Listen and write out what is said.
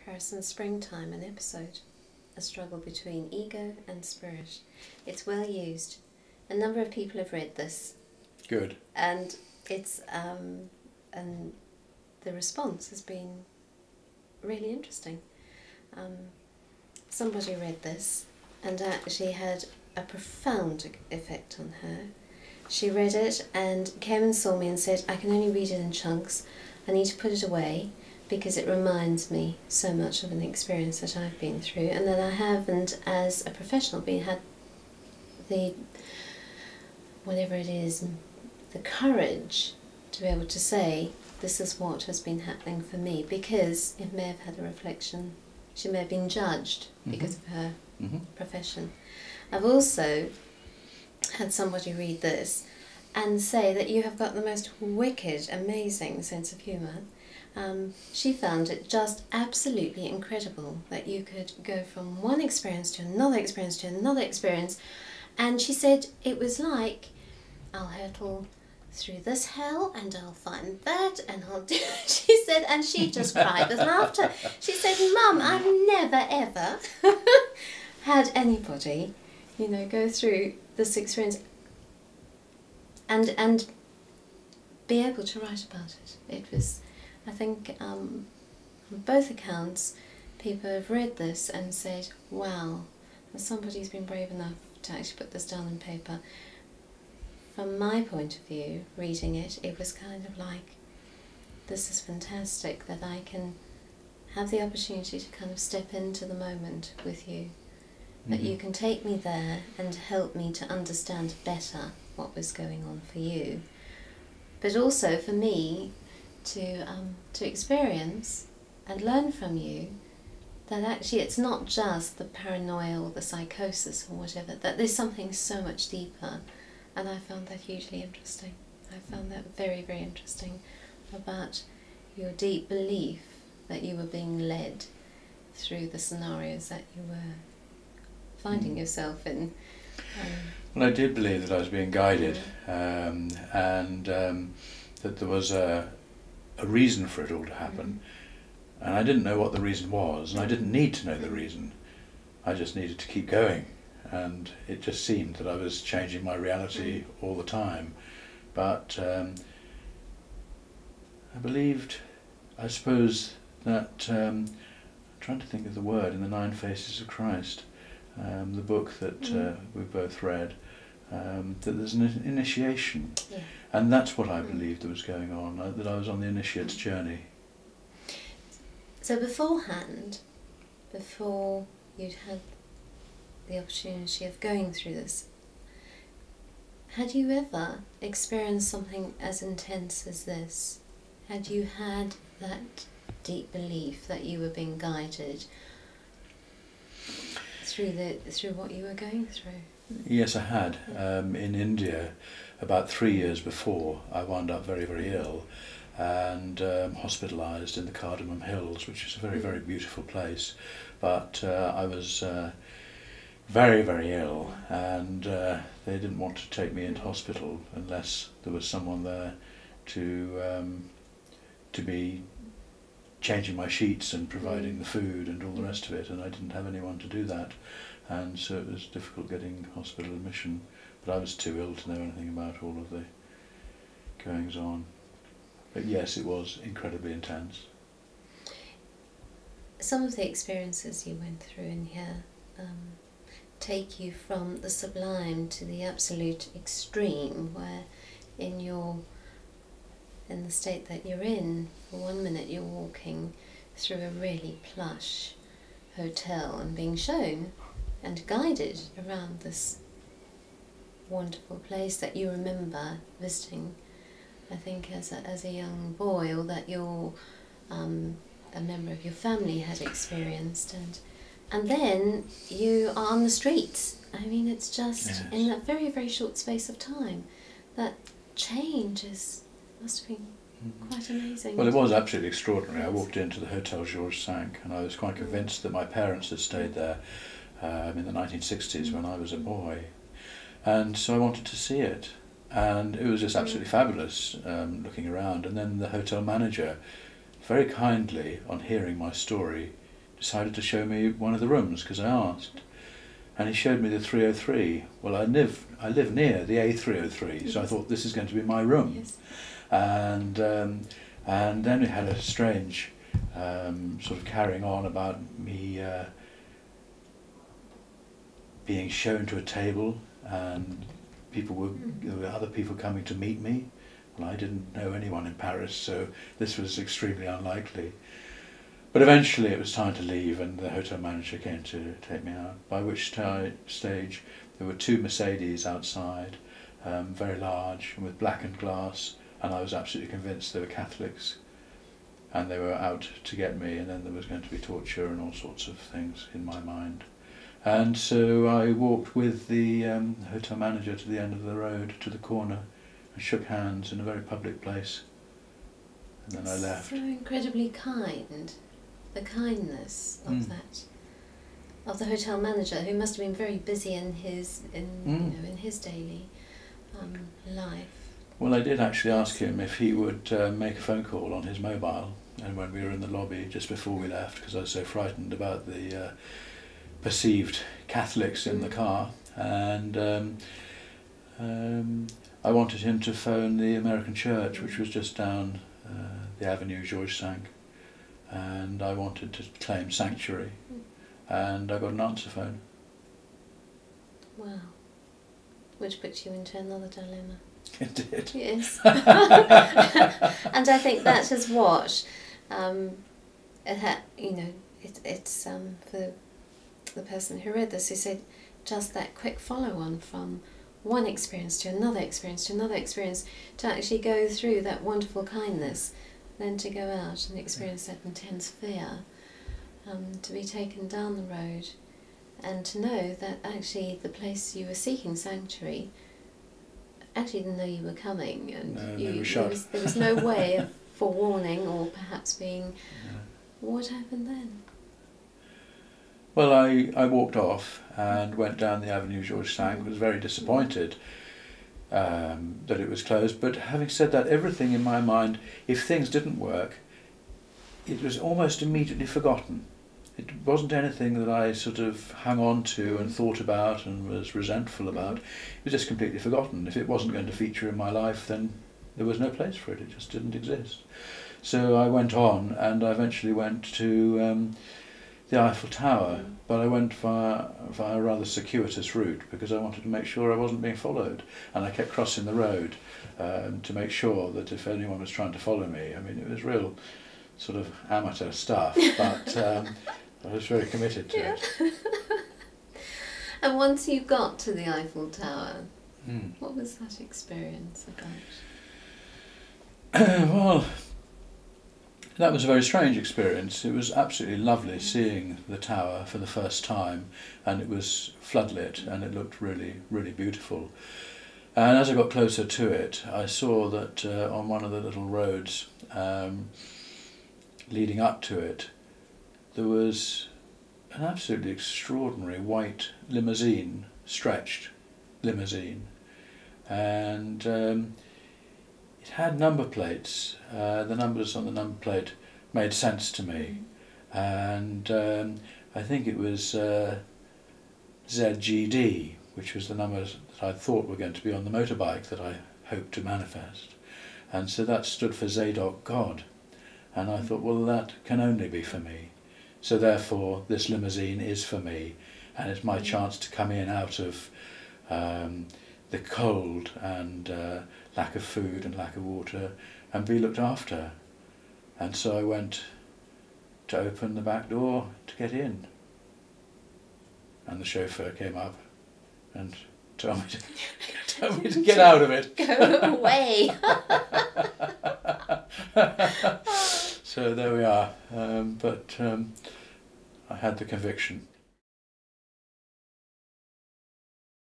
Paris in Springtime, an episode, a struggle between ego and spirit. It's well used. A number of people have read this. Good. And it's and the response has been really interesting. Somebody read this and actually had a profound effect on her. She read it and came and saw me and said, I can only read it in chunks. I need to put it away because it reminds me so much of an experience that I've been through and that I haven't, as a professional, had the, whatever it is, the courage to be able to say, this is what has been happening for me, because it may have had a reflection. She may have been judged because of her profession. I've also had somebody read this and say that you have got the most wicked, amazing sense of humour. She found it just absolutely incredible that you could go from one experience to another experience to another experience, and she said it was like, I'll hurtle through this hell and I'll find that and I'll do it. She said, and she just cried with laughter. She said, Mum, I've never ever had anybody, go through this experience and be able to write about it. It was, I think, on both accounts, people have read this and said, wow, somebody's been brave enough to actually put this down on paper. From my point of view, reading it, it was kind of like, this is fantastic that I can have the opportunity to kind of step into the moment with you. That you can take me there and help me to understand better what was going on for you. But also for me to experience and learn from you that actually it's not just the paranoia or the psychosis or whatever, that there's something so much deeper. And I found that hugely interesting. I found that very, very interesting about your deep belief that you were being led through the scenarios that you were finding yourself in. Well, I did believe that I was being guided, and that there was a reason for it all to happen. And I didn't know what the reason was, and I didn't need to know the reason. I just needed to keep going. And it just seemed that I was changing my reality all the time. But I suppose that, I'm trying to think of the word, in the 9 Faces of Christ, the book that we both read, that there's an initiation. Yeah. And that's what I believed that was going on, that I was on the initiate's journey. So beforehand, before you'd had the opportunity of going through this, had you ever experienced something as intense as this? Had you had that deep belief that you were being guided through what you were going through? Yes, I had. In India, about 3 years before, I wound up very, very ill and hospitalised in the Cardamom Hills, which is a very, very beautiful place. But I was very, very ill, and they didn't want to take me into hospital unless there was someone there to be changing my sheets and providing the food and all the rest of it, and I didn't have anyone to do that, and so it was difficult getting hospital admission, but I was too ill to know anything about all of the goings on. But yes, it was incredibly intense. Some of the experiences you went through in here take you from the sublime to the absolute extreme, where in the state that you're in, for 1 minute you're walking through a really plush hotel and being shown and guided around this wonderful place that you remember visiting, I think, as a young boy, or that a member of your family had experienced, and then you are on the streets. I mean, it's just in that very, very short space of time, that change must have been quite amazing. Well, it was absolutely extraordinary. I walked into the Hotel Georges V and I was quite convinced that my parents had stayed there in the 1960s when I was a boy, and so I wanted to see it, and it was just absolutely fabulous looking around. And then the hotel manager, very kindly, on hearing my story, decided to show me one of the rooms because I asked. And he showed me the 303. Well, I live near the A303, so I thought this is going to be my room. Yes. And then we had a strange sort of carrying on about me being shown to a table, and there were other people coming to meet me. Well, I didn't know anyone in Paris, so this was extremely unlikely. But eventually it was time to leave, and the hotel manager came to take me out, by which stage there were 2 Mercedes outside, very large and with blackened glass, and I was absolutely convinced they were Catholics, and they were out to get me, and then there was going to be torture and all sorts of things in my mind. And so I walked with the hotel manager to the end of the road, to the corner, and shook hands in a very public place, and then I left. So incredibly kind. The kindness of of the hotel manager, who must have been very busy in his daily life. Well, I did actually ask him if he would make a phone call on his mobile, and when we were in the lobby just before we left, because I was so frightened about the perceived Catholics in the car, and I wanted him to phone the American church, which was just down the avenue Georges V, and I wanted to claim sanctuary, and I got an answer phone. Wow. Which puts you into another dilemma. It did. Yes. And I think that is what, it's for the person who read this, who said just that quick follow-on from one experience to another experience to another experience, to actually go through that wonderful kindness, then to go out and experience that intense fear, to be taken down the road, and to know that actually the place you were seeking sanctuary actually didn't know you were coming, and there was no way of forewarning or perhaps being... No. What happened then? Well, I walked off and went down the avenue Georges V, was very disappointed that it was closed, but having said that, everything in my mind, if things didn't work, it was almost immediately forgotten. It wasn't anything that I sort of hung on to and thought about and was resentful about. It was just completely forgotten. If it wasn't going to feature in my life, then there was no place for it. It just didn't exist. So I went on, and I eventually went to the Eiffel Tower, but I went via a rather circuitous route because I wanted to make sure I wasn't being followed, and I kept crossing the road to make sure that if anyone was trying to follow me, I mean, it was real sort of amateur stuff, but I was very committed to it. And once you got to the Eiffel Tower, what was that experience about? Well, that was a very strange experience. It was absolutely lovely seeing the tower for the first time, and it was floodlit and it looked really, really beautiful. And as I got closer to it, I saw that on one of the little roads leading up to it, there was an absolutely extraordinary white limousine, stretched limousine, and it had number plates. The numbers on the number plate made sense to me, and I think it was ZGD, which was the numbers that I thought were going to be on the motorbike that I hoped to manifest, and so that stood for Zadok God, and I thought, well, that can only be for me, so therefore this limousine is for me, and it's my chance to come in out of the cold and lack of food and lack of water and be looked after. And so I went to open the back door to get in, and the chauffeur came up and told me to get out of it. Go away. So there we are, but I had the conviction.